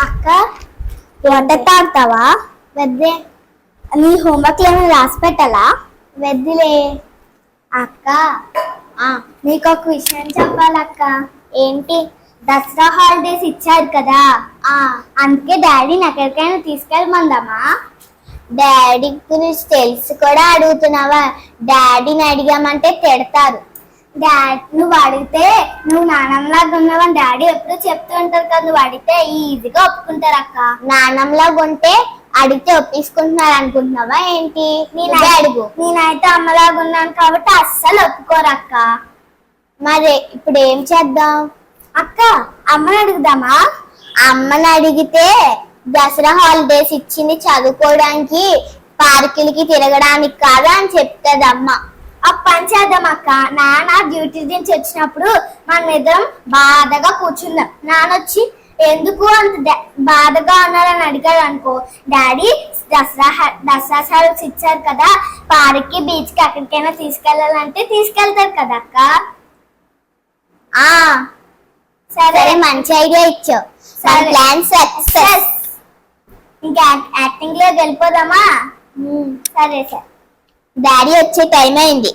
అక్క వంట తాగుతావా? వద్దే. నీ హోంవర్క్ ఏమైనా రాసి పెట్టాలా? వద్దులే. అక్క నీకు ఒక విషయం చెప్పాలక్క. ఏంటి? దసరా హాలిడేస్ ఇచ్చారు కదా, అందుకే డాడీని ఎక్కడికైనా తీసుకెళ్ళమందామా? డాడీ గురించి తెలిసి కూడా అడుగుతున్నావా? డాడీని అడిగామంటే తిడతారు. నువ్వు అడిగితే నువ్వు నాన్నమ్మలాగా ఉన్నావని డాడీ ఎప్పుడు చెప్తూ ఉంటారు కదా, నువ్వు అడిగితే ఈజీగా ఒప్పుకుంటారు అక్క. నాన్నమ్మలాగా ఉంటే అడిగితే ఒప్పించుకుంటున్నారు అనుకుంటున్నావా ఏంటి? అడుగు. నేనైతే అమ్మలాగా ఉన్నాను కాబట్టి అస్సలు ఒప్పుకోరు అక్క. మరి ఇప్పుడు ఏం చేద్దాం అక్క? అమ్మని అడుగుదామా? అమ్మని అడిగితే దసరా హాలిడేస్ ఇచ్చింది చదువుకోవడానికి, పార్కులకి తిరగడానికి కాదా అని చెప్తుంది అమ్మ. ఆ పని చేద్దాం అక్క. నాన్న డ్యూటీ నుంచి వచ్చినప్పుడు మన ఇద్దరం బాధగా కూర్చుందాం. నాన్న వచ్చి ఎందుకు అంత బాధగా ఉన్నారని అడిగాడు అనుకో, డాడీ దసరా సెలవులు ఇచ్చారు కదా, పార్క్ కి బీచ్ కి ఎక్కడికైనా తీసుకెళ్లాలంటే తీసుకెళ్తారు కదా అక్క. సరే, మంచి ఐడియా ఇచ్చావు. Plan success. ఇంకా యాక్టింగ్ లో వెళ్ళిపోదామా? సరే సార్. డాడీ వచ్చే టైం అయింది.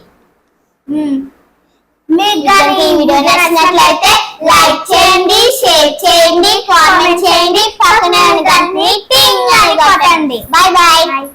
మీకు ఈ వీడియో నచ్చినట్లయితే లైక్ చేయండి, షేర్ చేయండి, కామెంట్ చేయండి, పక్కన గంటని టింగ్ అని కొట్టండి. Bye bye.